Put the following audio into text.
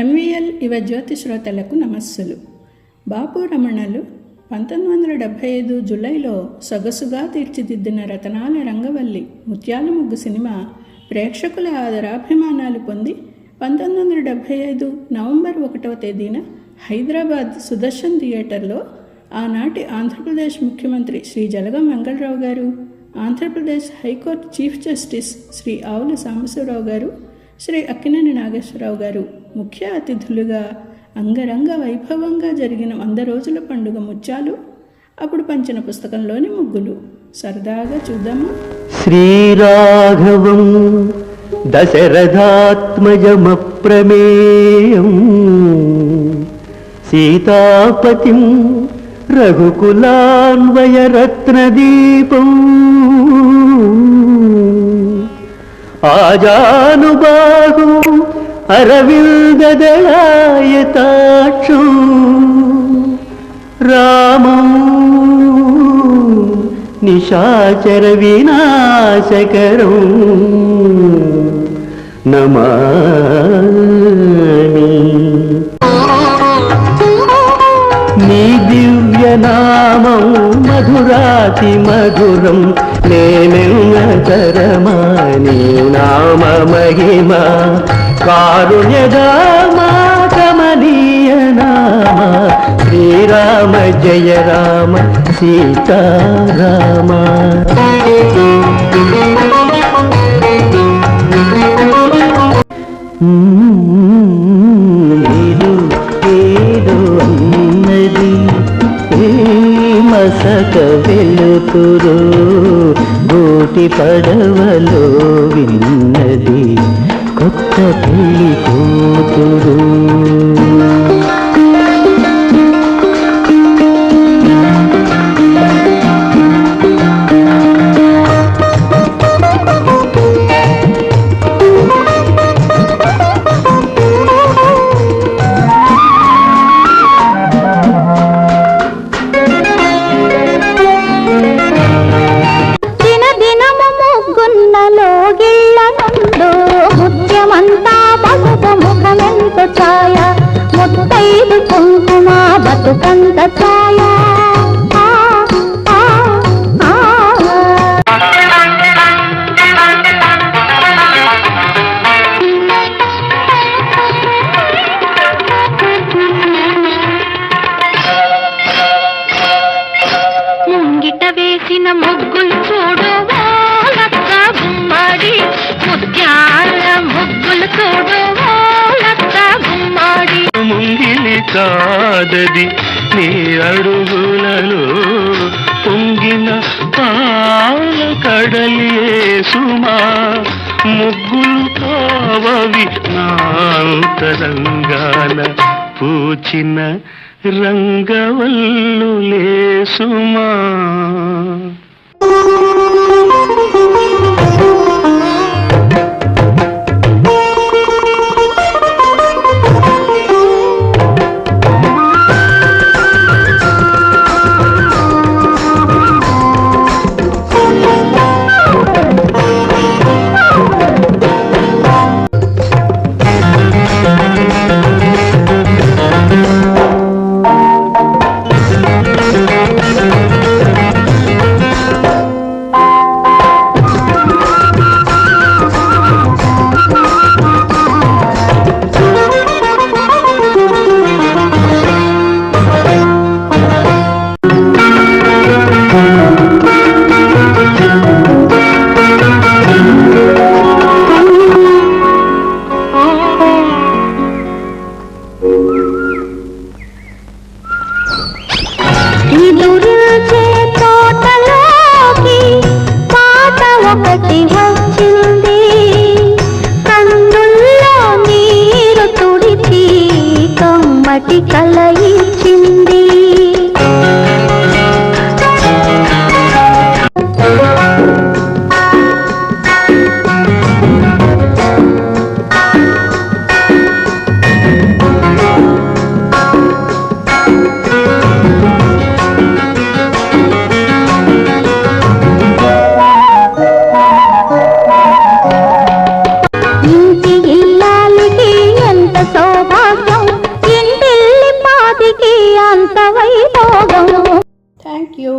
MVL యువ జ్యోతి శ్రోతలకు నమస్సులు. బాపు రమణలు 1975 జూలైలో సొగసుగా తీర్చిదిద్దిన రతనాల రంగవల్లి ముత్యాల ముగ్గు సినిమా ప్రేక్షకుల ఆదరాభిమానాలు పొంది 1975 నవంబర్ 1వ తేదీన హైదరాబాద్ సుదర్శన్ థియేటర్లో ఆనాటి ఆంధ్రప్రదేశ్ ముఖ్యమంత్రి శ్రీ జలగం వెంకటరావు గారు, Andhra Pradesh high court chief justice Shri ఆవుల సాంబశివరావు గారు, శ్రీ అక్కినేని నాగేశ్వరరావు గారు ముఖ్య అతిథులుగా అంగరంగ వైభవంగా జరిగిన 100 రోజుల పండుగ ముత్యాలు అప్పుడు పంచిన పుస్తకంలోని ముగ్గులు సరదాగా చూద్దామా? శ్రీరాఘవం దశరథాత్మజమప్రమేయం సీతాపతిం రఘుకులాన్వయరత్నదీపం ఆజానుబాహు అరవిందదళాయతాక్షం రామం నిశాచర వినాశకరం నమామి. నీ దివ్యనామం మధురాతి మధురం నేనెన్నతరమా నీ నామ మహిమ కారుణ్యదామా కమనీయ నామ శ్రీరామ జయ రామ సీతారామ. మసక వెలుతురు గోటి పడవలో విన్నది కొత్త పెళ్లి కూతురు. ముత్తైదు కుంకుమ బతుకంత ఛాయ ముంగిట వేసిన ముగ్గులు చూడు లక్క గుమ్మడి ముత్యాల ముగ్గులు చూడు ముంగిలి కాదది నీ అడుగులలో పొంగిన పాల కడలియే సుమా ముగ్గులు కావవి నాంతరంగాన పూచిన రంగవల్లులే సుమా. ఒకటి వచ్చింది కన్నుల్లో నీరు తుడిచి కమ్మటి కల ఇచ్చింది. అంత వైభోగం. Thank you.